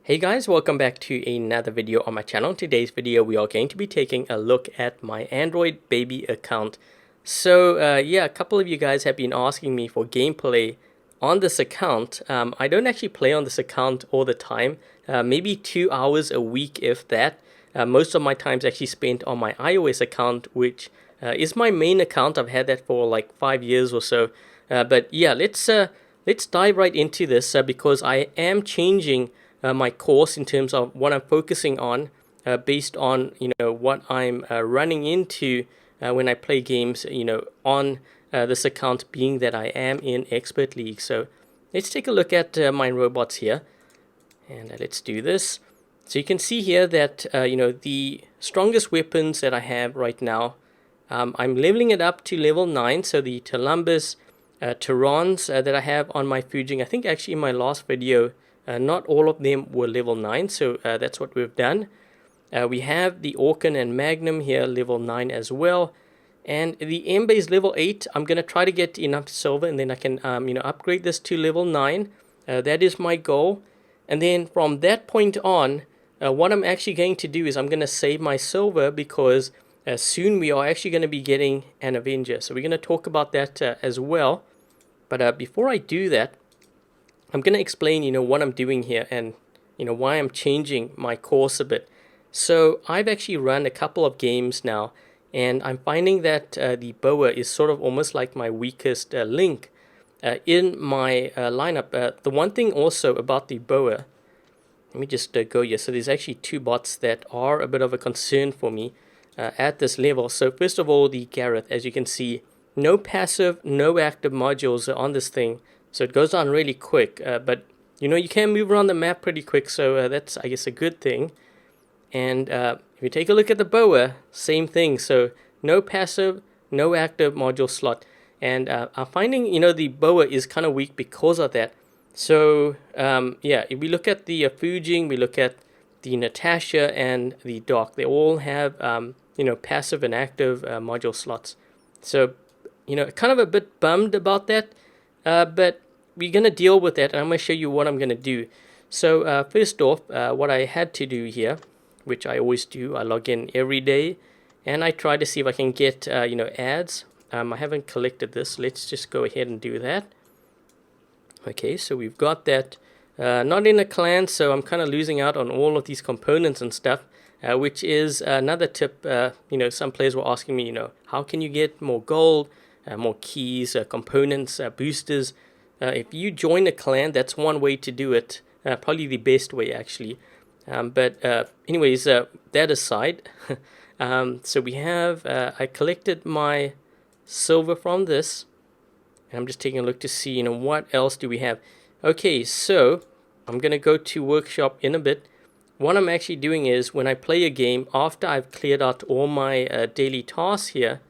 Hey guys, welcome back to another video on my channel. In today's video, we are going to be taking a look at my Android baby account. So yeah, a couple of you guys have been asking me for gameplay on this account. I don't actually play on this account all the time, maybe 2 hours a week if that. Most of my time is actually spent on my iOS account, which is my main account. I've had that for like 5 years or so. But yeah, let's dive right into this because I am changing my course in terms of what I'm focusing on based on what I'm running into when I play games on this account, being that I am in Expert League. So let's take a look at my robots here, and let's do this. So you can see here that the strongest weapons that I have right now, I'm leveling it up to level 9. So the Columbus Terrans that I have on my Fujing, I think actually in my last video, not all of them were level 9, so that's what we've done. We have the Orkan and Magnum here, level 9 as well. And the Ember is level 8. I'm going to try to get enough silver, and then I can upgrade this to level 9. That is my goal. And then from that point on, what I'm actually going to do is I'm going to save my silver, because soon we are actually going to be getting an Avenger. So we're going to talk about that as well. But before I do that, I'm going to explain, what I'm doing here and, why I'm changing my course a bit. So I've actually run a couple of games now, and I'm finding that the boa is sort of almost like my weakest link in my lineup. The one thing also about the boa, let me just go here. So there's actually two bots that are a bit of a concern for me at this level. So first of all, the Gareth, as you can see, no passive, no active modules on this thing. So it goes on really quick, but you can move around the map pretty quick, so that's, I guess, a good thing. And if you take a look at the boa, same thing. So no passive, no active module slot. And I'm finding, the boa is kind of weak because of that. So yeah, if we look at the Fujing, we look at the Natasha and the Doc, they all have passive and active module slots. So kind of a bit bummed about that. But we're going to deal with that, and I'm going to show you what I'm going to do. So first off, what I had to do here, which I always do, I log in every day, and I try to see if I can get ads. I haven't collected this. Let's just go ahead and do that. Okay, so we've got that. Not in a clan, so I'm kind of losing out on all of these components and stuff, which is another tip. Some players were asking me, how can you get more gold, more keys, components, boosters. If you join a clan, that's one way to do it. Probably the best way, actually. But anyways, that aside, so we have, I collected my silver from this. And I'm just taking a look to see, what else do we have. Okay, so I'm going to go to workshop in a bit. What I'm actually doing is, when I play a game, after I've cleared out all my daily tasks here,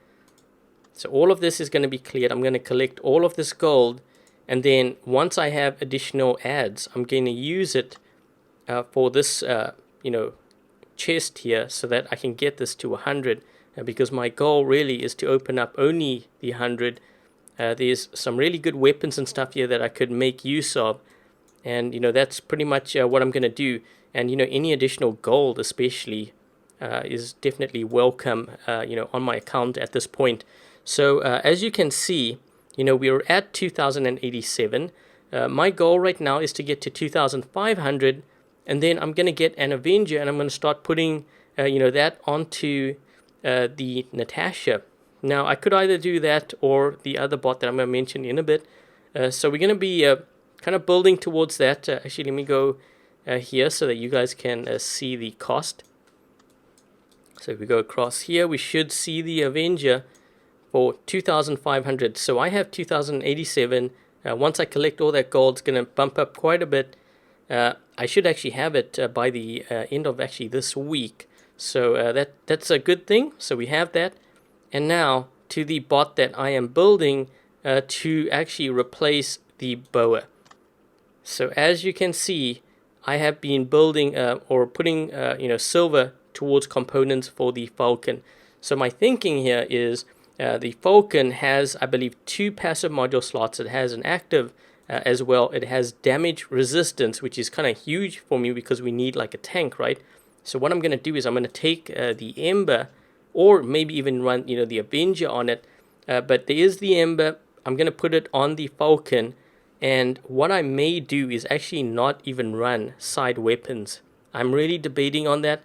so all of this is going to be cleared. I'm going to collect all of this gold, and then once I have additional ads, I'm going to use it for this, chest here, so that I can get this to 100. Because my goal really is to open up only the 100. There's some really good weapons and stuff here that I could make use of, and that's pretty much what I'm going to do. And any additional gold, especially, is definitely welcome. On my account at this point. So as you can see, we're at 2,087. My goal right now is to get to 2,500, and then I'm going to get an Avenger, and I'm going to start putting, that onto the Natasha. Now, I could either do that or the other bot that I'm going to mention in a bit. So we're going to be kind of building towards that. Actually, let me go here so that you guys can see the cost. So if we go across here, we should see the Avenger for 2,500. So I have 2,087. Once I collect all that gold, it's going to bump up quite a bit. I should actually have it by the end of actually this week. So that's a good thing. So we have that. And now to the bot that I am building to actually replace the boa. So as you can see, I have been building or putting silver towards components for the Falcon. So my thinking here is the Falcon has, I believe, 2 passive module slots. It has an active as well. It has damage resistance, which is kind of huge for me because we need like a tank, right? So what I'm going to do is I'm going to take the Ember, or maybe even run, the Avenger on it. But there is the Ember. I'm going to put it on the Falcon. And what I may do is actually not even run side weapons. I'm really debating on that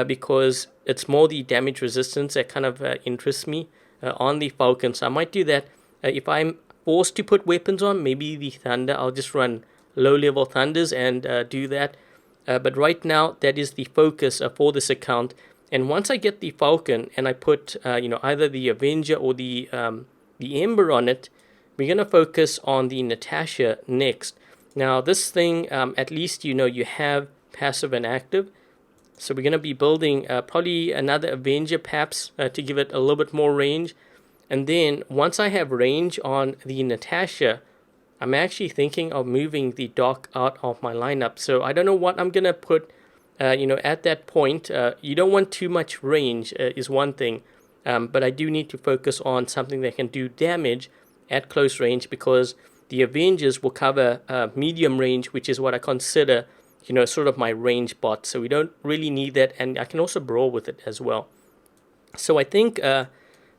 because it's more the damage resistance that kind of interests me on the Falcon. So I might do that. If I'm forced to put weapons on, maybe the Thunder, I'll just run low level Thunders and do that. But right now, that is the focus for this account. And once I get the Falcon and I put either the Avenger or the Ember on it, we're going to focus on the Natasha next. Now this thing, at least you have passive and active. So we're going to be building probably another Avenger perhaps to give it a little bit more range. And then once I have range on the Natasha, I'm actually thinking of moving the Doc out of my lineup. So I don't know what I'm going to put, at that point. You don't want too much range is one thing. But I do need to focus on something that can do damage at close range, because the Avengers will cover medium range, which is what I consider, sort of my range bot. So we don't really need that, and I can also brawl with it as well. So I think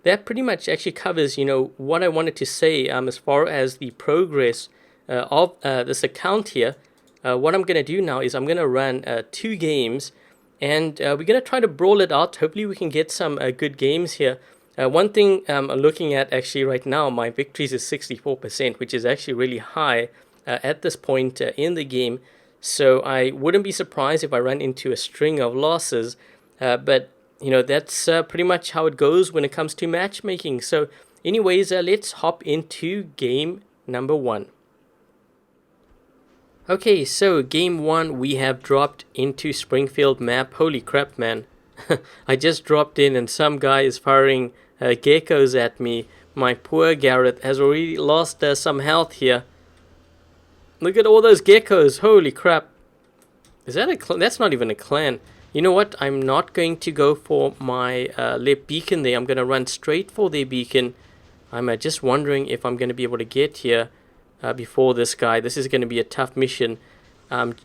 that pretty much actually covers, what I wanted to say as far as the progress of this account here. What I'm going to do now is I'm going to run 2 games, and we're going to try to brawl it out. Hopefully we can get some good games here. One thing I'm looking at actually right now, my victories is 64%, which is actually really high at this point in the game. So I wouldn't be surprised if I run into a string of losses. But, that's pretty much how it goes when it comes to matchmaking. So anyways, let's hop into game number 1. Okay, so game 1, we have dropped into Springfield map. Holy crap, man. I just dropped in and some guy is firing geckos at me. My poor Garrett has already lost some health here. Look at all those geckos. Holy crap. Is that a clan? That's not even a clan. You know what? I'm not going to go for my left beacon there. I'm going to run straight for their beacon. I'm just wondering if I'm going to be able to get here before this guy. This is going to be a tough mission.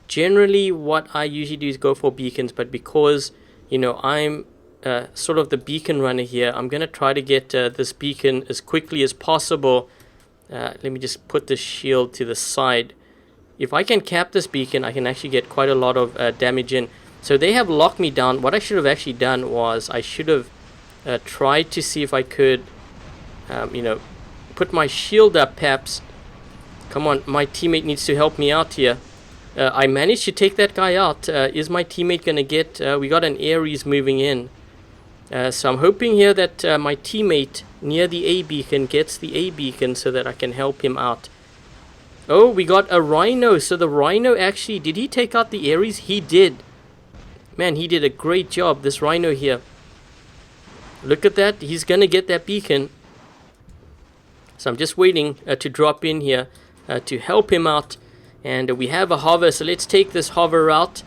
Generally, what I usually do is go for beacons, but because I'm sort of the beacon runner here, I'm going to try to get this beacon as quickly as possible. Let me just put the shield to the side. If I can cap this beacon, I can actually get quite a lot of damage in. So they have locked me down. What I should have actually done was I should have tried to see if I could, put my shield up perhaps. Come on, my teammate needs to help me out here. I managed to take that guy out. Is my teammate going to get... we got an Ares moving in. So I'm hoping here that my teammate near the A beacon gets the A beacon so that I can help him out. Oh, we got a Rhino. So the Rhino actually... Did he take out the Ares? He did. Man, he did a great job, this Rhino here. Look at that. He's going to get that beacon. So I'm just waiting to drop in here to help him out. And we have a hover, so let's take this hover out.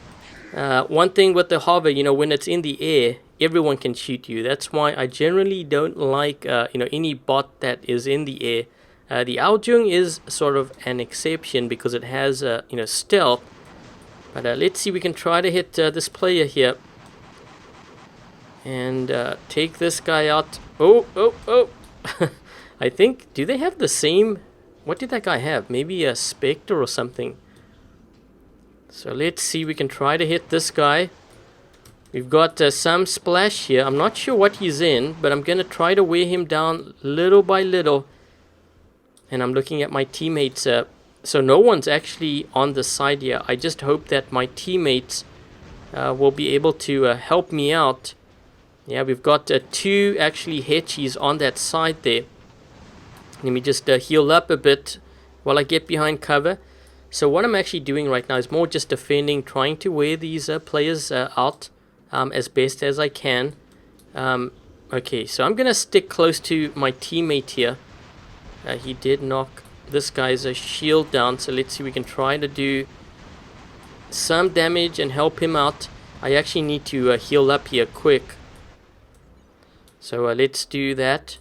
One thing with the hover, when it's in the air, everyone can shoot you. That's why I generally don't like, any bot that is in the air. The Aljung is sort of an exception because it has, stealth. But let's see, we can try to hit this player here. And take this guy out. Oh. I think, do they have the same... What did that guy have? Maybe a Spectre or something. So let's see, we can try to hit this guy. We've got some splash here. I'm not sure what he's in, but I'm going to try to wear him down little by little. And I'm looking at my teammates. So no one's actually on the side here. I just hope that my teammates will be able to help me out. Yeah, we've got 2 actually Hetchies on that side there. Let me just heal up a bit while I get behind cover. So what I'm actually doing right now is more just defending, trying to wear these players out as best as I can. Okay, so I'm going to stick close to my teammate here. He did knock this guy's shield down, so let's see, we can try to do some damage and help him out. I actually need to heal up here quick. So let's do that.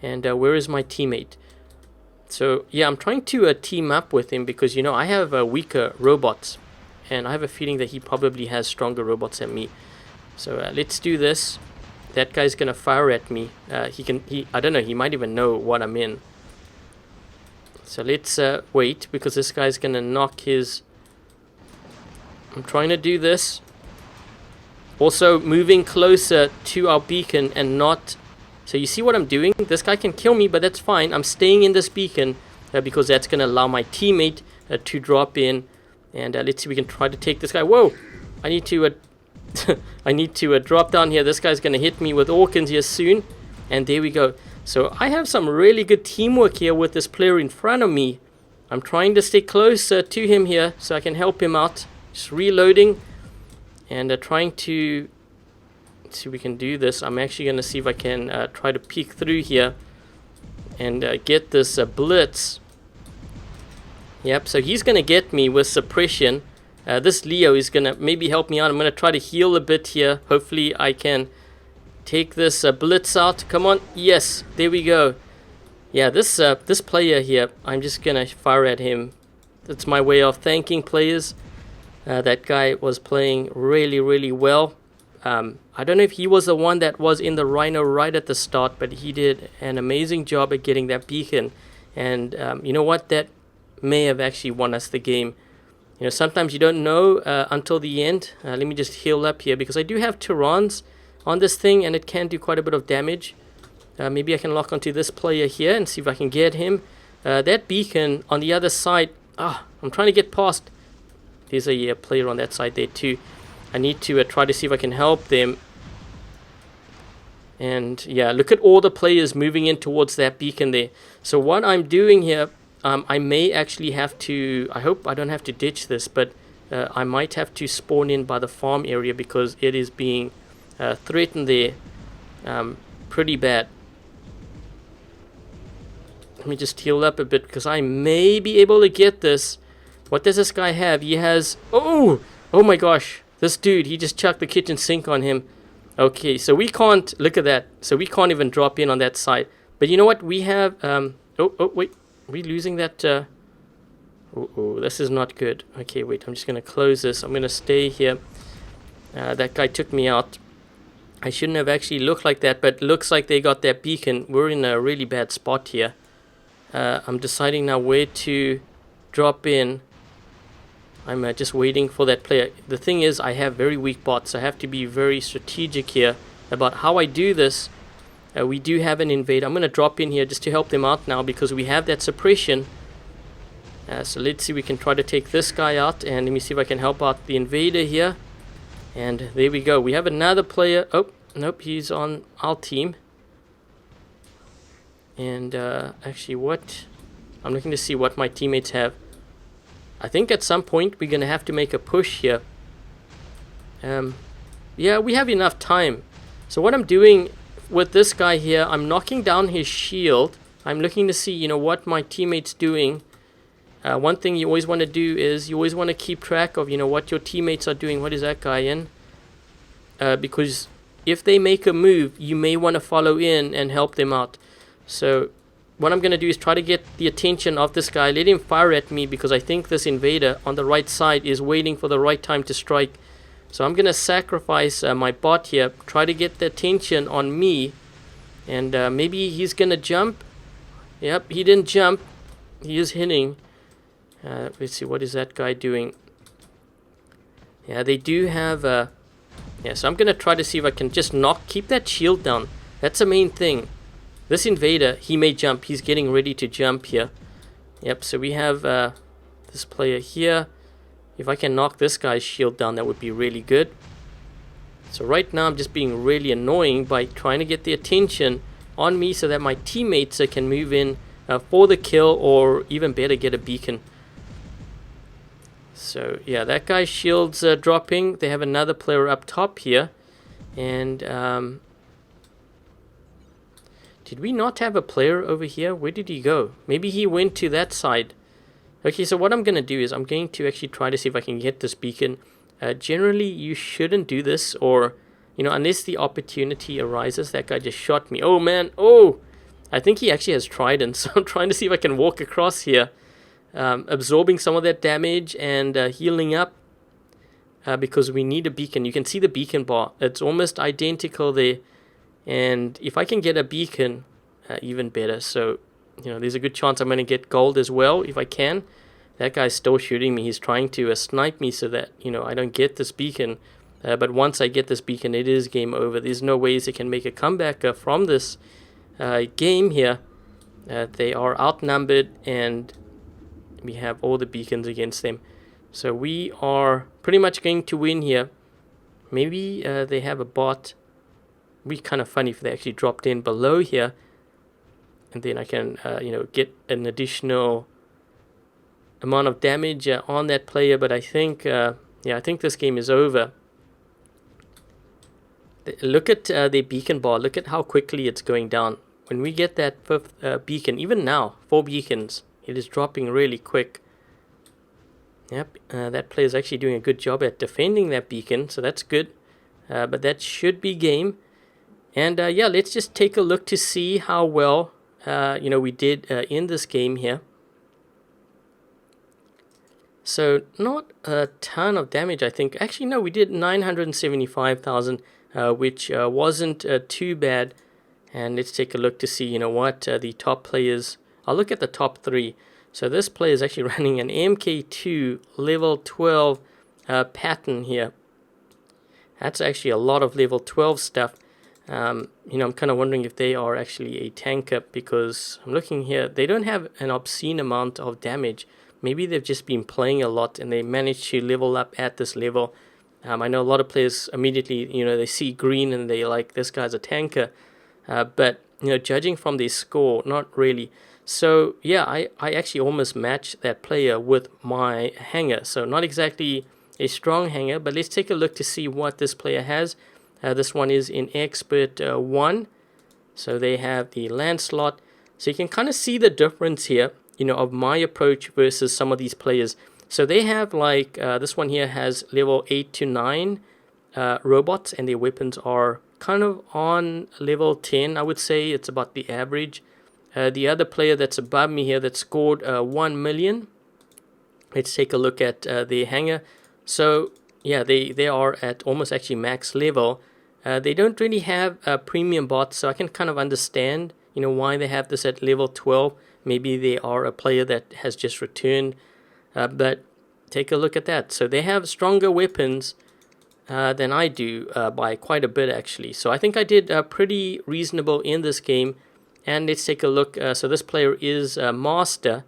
And where is my teammate? So yeah, I'm trying to team up with him because, you know, I have weaker robots, and I have a feeling that he probably has stronger robots than me. So let's do this. That guy's gonna fire at me. I don't know, he might even know what I'm in. So let's wait, because this guy's gonna knock his... I'm trying to do this. Also moving closer to our beacon and not... So you see what I'm doing? This guy can kill me, but that's fine. I'm staying in this beacon because that's going to allow my teammate to drop in. And let's see if we can try to take this guy. Whoa! I need to I need to drop down here. This guy's going to hit me with Orkins here soon. And there we go. So I have some really good teamwork here with this player in front of me. I'm trying to stay closer to him here so I can help him out. Just reloading and trying to... see if we can do this. I'm actually going to see if I can try to peek through here and get this blitz. Yep, so he's going to get me with suppression. This Leo is going to maybe help me out. I'm going to try to heal a bit here. Hopefully I can take this blitz out. Come on. Yes, there we go. Yeah, this player here, I'm just going to fire at him. That's my way of thanking players. That guy was playing really, really well. I don't know if he was the one that was in the Rhino right at the start, but he did an amazing job at getting that beacon. And you know what? That may have actually won us the game. You know, sometimes you don't know until the end. Let me just heal up here because I do have Tyrans on this thing and it can do quite a bit of damage. Maybe I can lock onto this player here and see if I can get him. That beacon on the other side. I'm trying to get past. There's a player on that side there too. I need to try to see if I can help them. And yeah, look at all the players moving in towards that beacon there. So what I'm doing here, I may actually have to... I hope I don't have to ditch this, but I might have to spawn in by the farm area because it is being threatened there pretty bad. Let me just heal up a bit because I may be able to get this. What does this guy have? He has... Oh my gosh. This dude, he just chucked the kitchen sink on him. Okay, so we can't... Look at that. So we can't even drop in on that side. But you know what? We have... wait. Are we losing that... this is not good. Okay, wait. I'm just going to close this. I'm going to stay here. That guy took me out. I shouldn't have actually looked like that, but looks like they got that beacon. We're in a really bad spot here. I'm deciding now where to drop in. I'm just waiting for that player. The thing is, I have very weak bots. I have to be very strategic here about how I do this. We do have an invader. I'm going to drop in here just to help them out now because we have that suppression. So let's see, we can try to take this guy out. And let me see if I can help out the invader here. And there we go. We have another player. Oh, nope, he's on our team. And actually, what? I'm looking to see what my teammates have. I think at some point we're going to have to make a push here. Yeah, we have enough time. So what I'm doing with this guy here, I'm knocking down his shield. I'm looking to see, you know, what my teammate's doing. One thing you always want to do is you always want to keep track of, you know, what your teammates are doing. What is that guy in? Because if they make a move, you may want to follow in and help them out. So what I'm going to do is try to get the attention of this guy. Let him fire at me because I think this invader on the right side is waiting for the right time to strike. So I'm going to sacrifice my bot here. Try to get the attention on me. And maybe he's going to jump. Yep, he didn't jump. He is hitting. Let's see, what is that guy doing? Yeah, they do have... yeah, so I'm going to try to see if I can just keep that shield down. That's the main thing. This invader, he may jump. He's getting ready to jump here. Yep, so we have this player here. If I can knock this guy's shield down, that would be really good. So right now, I'm just being really annoying by trying to get the attention on me so that my teammates can move in for the kill or even better, get a beacon. So yeah, that guy's shield's dropping. They have another player up top here. And... did we not have a player over here? Where did he go? Maybe he went to that side. Okay, so what I'm going to do is I'm going to actually try to see if I can get this beacon. Generally, you shouldn't do this or, you know, unless the opportunity arises. That guy just shot me. Oh, man. Oh, I think he actually has trident, so I'm trying to see if I can walk across here, absorbing some of that damage and healing up, because we need a beacon. You can see the beacon bar. It's almost identical there. And if I can get a beacon, even better. So, you know, there's a good chance I'm going to get gold as well if I can. That guy's still shooting me. He's trying to snipe me so that, you know, I don't get this beacon. But once I get this beacon, it is game over. There's no ways they can make a comeback from this game here. They are outnumbered, and we have all the beacons against them. So we are pretty much going to win here. Maybe they have a bot. It'd be kind of funny if they actually dropped in below here, and then I can you know, get an additional amount of damage on that player. But I think yeah, I think this game is over. Look at the beacon bar. Look at how quickly it's going down. When we get that fifth beacon, even now, 4 beacons, it is dropping really quick. Yep, that player is actually doing a good job at defending that beacon, so that's good. But that should be game. And yeah, let's just take a look to see how well you know, we did in this game here. So not a ton of damage, I think. Actually, no, we did 975,000, which wasn't too bad. And let's take a look to see, you know what, the top players. I'll look at the top 3. So this player is actually running an MK2 level 12 pattern here. That's actually a lot of level 12 stuff. You know, I'm kind of wondering if they are actually a tanker, because I'm looking here. They don't have an obscene amount of damage. Maybe they've just been playing a lot and they managed to level up at this level. I know a lot of players immediately, you know, they see green and they're like, this guy's a tanker. But, you know, judging from their score, not really. So, yeah, I actually almost matched that player with my hanger. So, not exactly a strong hanger, but let's take a look to see what this player has. This one is in Expert 1. So, they have the Lancelot. So, you can kind of see the difference here, you know, of my approach versus some of these players. So, they have like, this one here has level 8 to 9 robots, and their weapons are kind of on level 10, I would say. It's about the average. The other player that's above me here that scored 1 million. Let's take a look at their hanger. So yeah, they are at almost actually max level. They don't really have premium bots, so I can kind of understand, you know, why they have this at level 12. Maybe they are a player that has just returned. But take a look at that. So they have stronger weapons than I do by quite a bit, actually. So I think I did pretty reasonable in this game. And let's take a look. So this player is Master,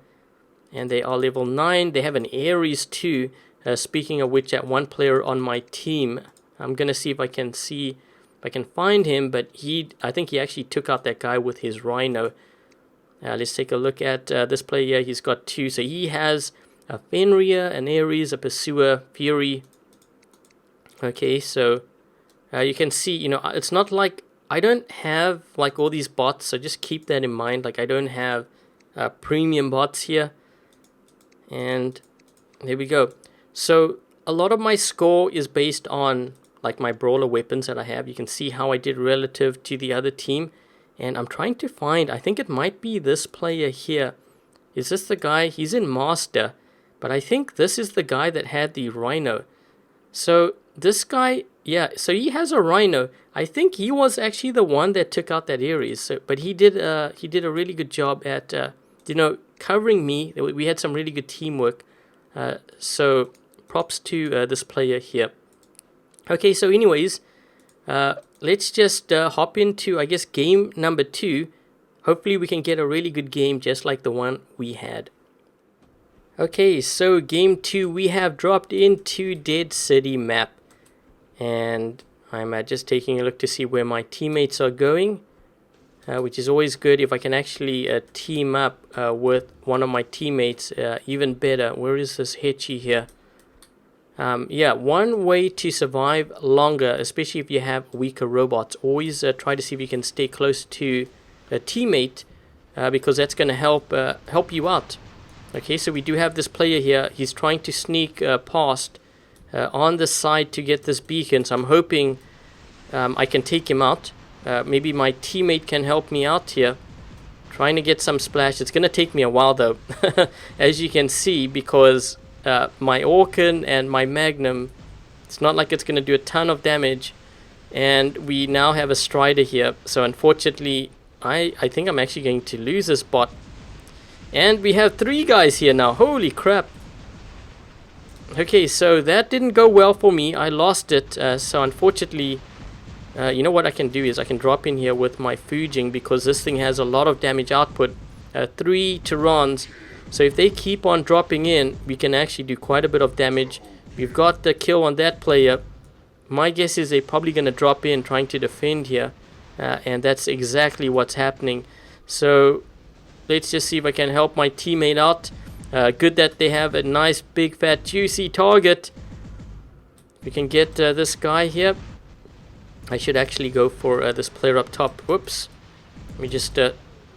and they are level 9. They have an Ares too. Speaking of which, that one player on my team, I'm going to see if I can find him. But I think he actually took out that guy with his Rhino. Let's take a look at this player here. He's got 2. So he has a Fenrir, an Ares, a Pursuer, Fury. Okay, so you can see, you know, it's not like I don't have like all these bots, so just keep that in mind. Like I don't have premium bots here. And there we go. So a lot of my score is based on like my brawler weapons that I have. You can see how I did relative to the other team. And I'm trying to find, I think it might be this player here. Is this the guy? He's in Master. But I think this is the guy that had the Rhino. So this guy, yeah, so he has a Rhino. I think he was actually the one that took out that Ares. So, but he did a really good job at you know, covering me. We had some really good teamwork. So props to this player here. Okay, so anyways, let's just hop into, I guess, game number 2. Hopefully we can get a really good game just like the one we had. Okay, so game 2, we have dropped into Dead City map. And I'm just taking a look to see where my teammates are going, which is always good. If I can actually team up with one of my teammates, even better. Where is this Hitchy here? Yeah, one way to survive longer, especially if you have weaker robots, always try to see if you can stay close to a teammate, because that's going to help you out. Okay, so we do have this player here. He's trying to sneak past on the side to get this beacon, so I'm hoping I can take him out. Maybe my teammate can help me out here. Trying to get some splash. It's going to take me a while though, as you can see, because my Orkin and my Magnum, it's not like it's going to do a ton of damage. And we now have a Strider here. So unfortunately, I think I'm actually going to lose this bot. And we have 3 guys here now. Holy crap. Okay, so that didn't go well for me. I lost it. So unfortunately, you know what I can do is I can drop in here with my Fujing, because this thing has a lot of damage output. 3 Tyrans. So if they keep on dropping in, we can actually do quite a bit of damage. We've got the kill on that player. My guess is they're probably going to drop in trying to defend here. And that's exactly what's happening. So let's just see if I can help my teammate out. Good that they have a nice big fat juicy target. We can get this guy here. I should actually go for this player up top. Whoops. Let me just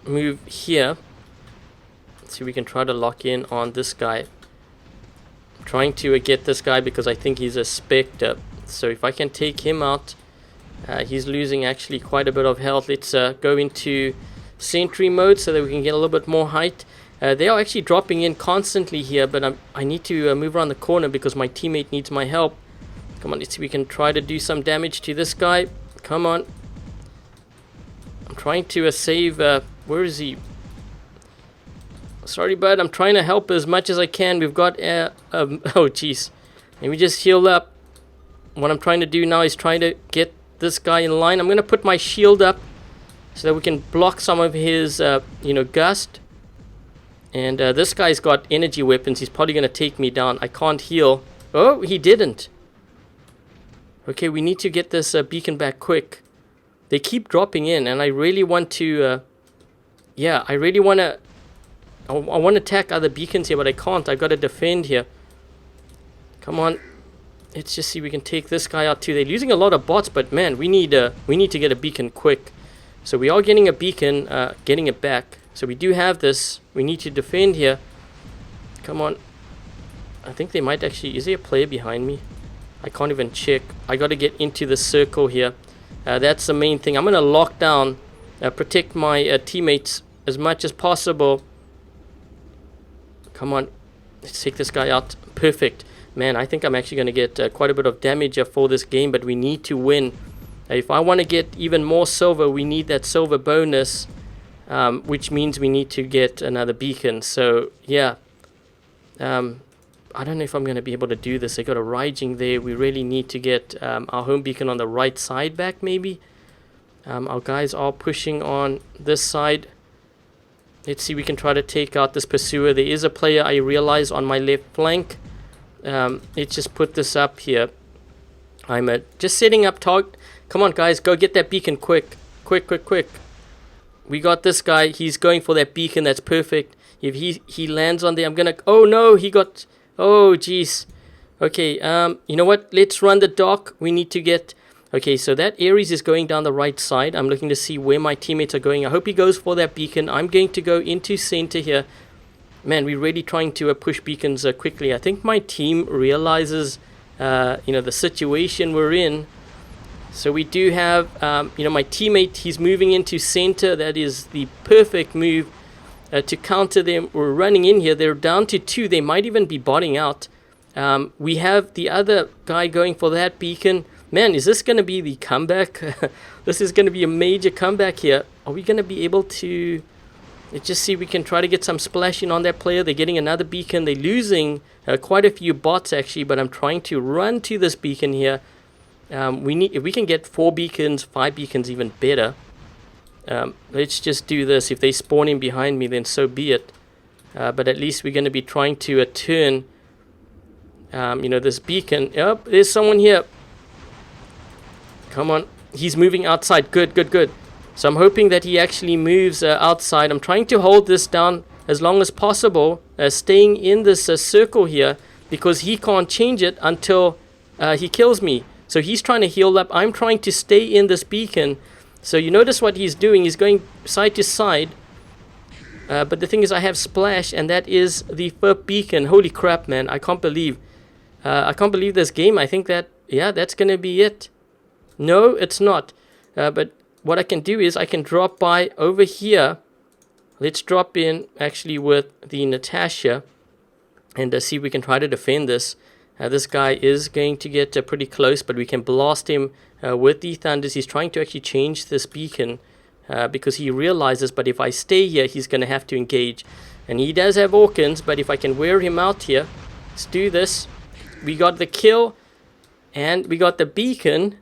move here. Let's see if we can try to lock in on this guy. I'm trying to get this guy because I think he's a Spectre. So if I can take him out, he's losing actually quite a bit of health. Let's go into sentry mode so that we can get a little bit more height. They are actually dropping in constantly here, but I need to move around the corner because my teammate needs my help. Come on, let's see if we can try to do some damage to this guy. Come on. I'm trying to save... where is he? Sorry, bud. I'm trying to help as much as I can. We've got... oh, jeez. Let me just heal up. What I'm trying to do now is trying to get this guy in line. I'm going to put my shield up so that we can block some of his, gust. And this guy's got energy weapons. He's probably going to take me down. I can't heal. Oh, he didn't. Okay, we need to get this beacon back quick. They keep dropping in, and I really want to... I really want to... I want to attack other beacons here, but I can't. I've got to defend here. Come on. Let's just see if we can take this guy out too. They're losing a lot of bots, but man, we need to get a beacon quick. So we are getting a beacon, getting it back. So we do have this. We need to defend here. Come on. I think they might actually... Is there a player behind me? I can't even check. I got to get into the circle here. That's the main thing. I'm going to lock down, protect my teammates as much as possible. Come on. Let's take this guy out. Perfect. Man, I think I'm actually going to get quite a bit of damage for this game, but we need to win. If I want to get even more silver, we need that silver bonus, which means we need to get another beacon. So, yeah. I don't know if I'm going to be able to do this. I got a Raijing there. We really need to get our home beacon on the right side back, maybe. Our guys are pushing on this side. Let's see, we can try to take out this pursuer. There is a player, I realize, on my left flank. Let's just put this up here. I'm just setting up target. Come on, guys, go get that beacon quick. Quick, quick, quick. We got this guy. He's going for that beacon. That's perfect. If he lands on there, I'm going to... Oh, no, he got... Oh, jeez. Okay, you know what? Let's run the dock. We need to get... Okay, so that Ares is going down the right side. I'm looking to see where my teammates are going. I hope he goes for that beacon. I'm going to go into center here. Man, we're really trying to push beacons quickly. I think my team realizes, the situation we're in. So we do have, my teammate, he's moving into center. That is the perfect move to counter them. We're running in here. They're down to 2. They might even be botting out. We have the other guy going for that beacon. Man, is this going to be the comeback? This is going to be a major comeback here. Are we going to be able to... Let's just see if we can try to get some splashing on that player. They're getting another beacon. They're losing quite a few bots, actually, but I'm trying to run to this beacon here. If we can get 4 beacons, 5 beacons, even better. Let's just do this. If they spawn in behind me, then so be it. But at least we're going to be trying to turn, this beacon. Yep, there's someone here. Come on. He's moving outside. Good, good, good. So I'm hoping that he actually moves outside. I'm trying to hold this down as long as possible, staying in this circle here, because he can't change it until he kills me. So he's trying to heal up. I'm trying to stay in this beacon. So you notice what he's doing. He's going side to side. But the thing is, I have splash, and that is the first beacon. Holy crap, man. I can't believe this game. I think that, yeah, that's going to be it. No, it's not. But what I can do is I can drop by over here. let's drop in actually with the Natasha and see if we can try to defend this. This guy is going to get pretty close, but we can blast him with the Thunders. He's trying to actually change this beacon because he realizes, but if I stay here, he's going to have to engage. And he does have Orkans, but if I can wear him out here, let's do this. We got the kill, and we got the beacon.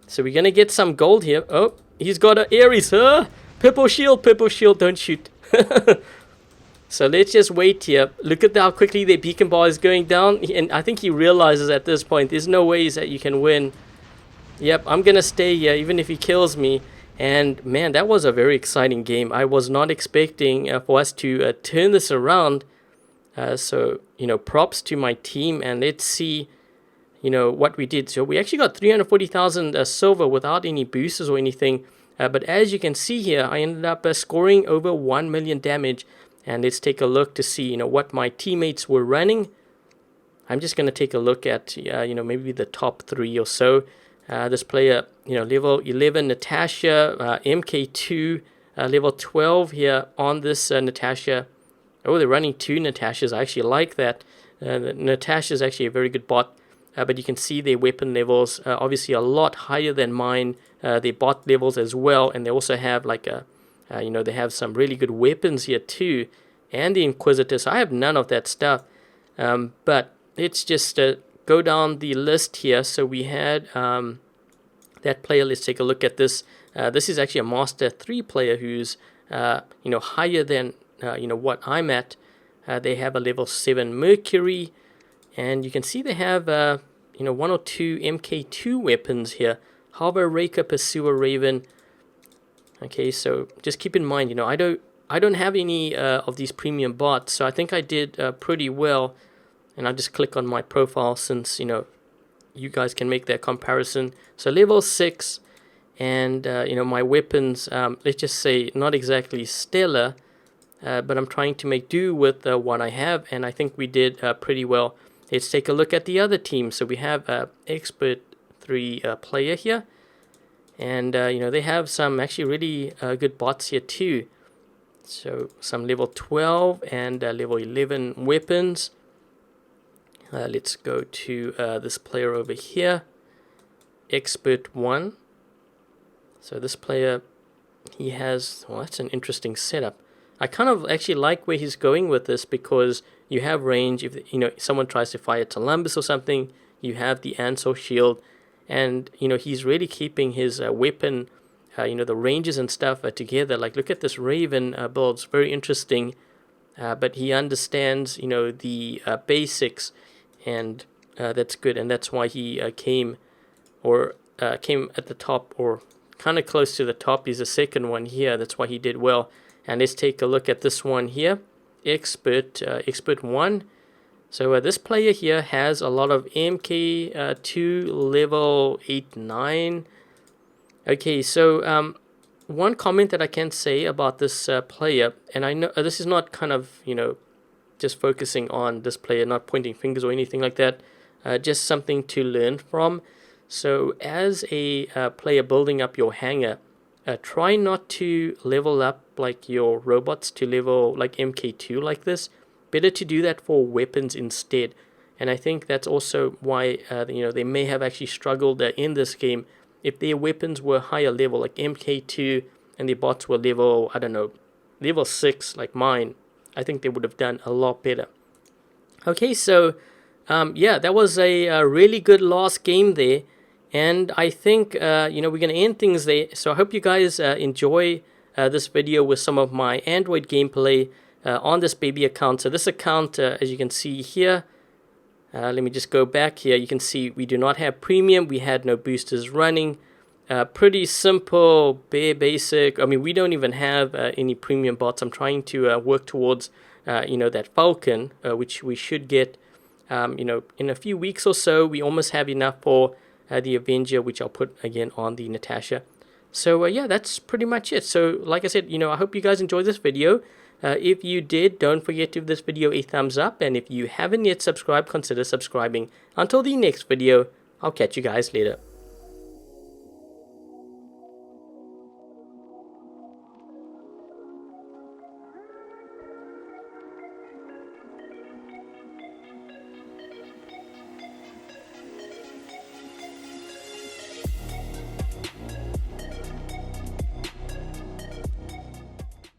So we're going to get some gold here. Oh, he's got an Ares, huh? Purple shield, don't shoot. So let's just wait here. Look at how quickly their beacon bar is going down. And I think he realizes at this point, there's no ways that you can win. Yep, I'm going to stay here, even if he kills me. And man, that was a very exciting game. I was not expecting for us to turn this around. So, you know, props to my team. And let's see, you know, what we did. So we actually got 340,000 silver without any boosters or anything. But as you can see here, I ended up scoring over 1 million damage. And let's take a look to see, you know, what my teammates were running. I'm just going to take a look at, you know, maybe the top 3 or so. This player, you know, level 11 Natasha, MK2, level 12 here on this Natasha. Oh, they're running 2 Natashas. I actually like that. Natasha is actually a very good bot. But you can see their weapon levels, obviously a lot higher than mine. Their bot levels as well. And they also have like a... you know, they have some really good weapons here too, and the Inquisitor. So I have none of that stuff. But let's just go down the list here. So we had that player. Let's take a look at this. This is actually a Master 3 player who's you know, higher than you know, what I'm at. They have a level 7 Mercury, and you can see they have you know, 1 or 2 MK2 weapons here. Harbor Raker, Pursuer, Raven. Okay, so just keep in mind, you know, I don't have any of these premium bots, so I think I did pretty well. And I'll just click on my profile since, you know, you guys can make that comparison. So level 6, and you know, my weapons, let's just say not exactly stellar, but I'm trying to make do with what I have, and I think we did pretty well. Let's take a look at the other team. So we have Expert 3 player here. And, you know, they have some actually really good bots here too. So some level 12 and level 11 weapons. Let's go to this player over here. Expert 1. So this player, he has, well, that's an interesting setup. I kind of actually like where he's going with this because you have range. If, you know, someone tries to fire Columbus or something, you have the Ansel shield. And, you know, he's really keeping his weapon, you know, the ranges and stuff together. Like, look at this Raven build. It's very interesting. But he understands, you know, the basics. And that's good. And that's why he came at the top, or kind of close to the top. He's the second one here. That's why he did well. And let's take a look at this one here. Expert 1. So this player here has a lot of MK2 level 8, 9. Okay, so one comment that I can say about this player, and I know this is not kind of, you know, just focusing on this player, not pointing fingers or anything like that, just something to learn from. So as a player building up your hangar, try not to level up like your robots to level like MK2 like this. Better to do that for weapons instead. And I think that's also why you know, they may have actually struggled in this game. If their weapons were higher level like MK2 and their bots were level, I don't know, level 6 like mine, I think they would have done a lot better. Okay, so yeah, that was a really good last game there. And I think, you know, we're going to end things there. So I hope you guys enjoy this video with some of my Android gameplay on this baby account. So this account, as you can see here, let me just go back here. You can see we do not have premium. We had no boosters running. Pretty simple, bare basic. I mean, we don't even have any premium bots. I'm trying to work towards, you know, that Falcon, which we should get, you know, in a few weeks or so. We almost have enough for the Avenger, which I'll put again on the Natasha. So yeah, that's pretty much it. So like I said, you know, I hope you guys enjoyed this video. If you did, don't forget to give this video a thumbs up. And if you haven't yet subscribed, consider subscribing. Until the next video, I'll catch you guys later.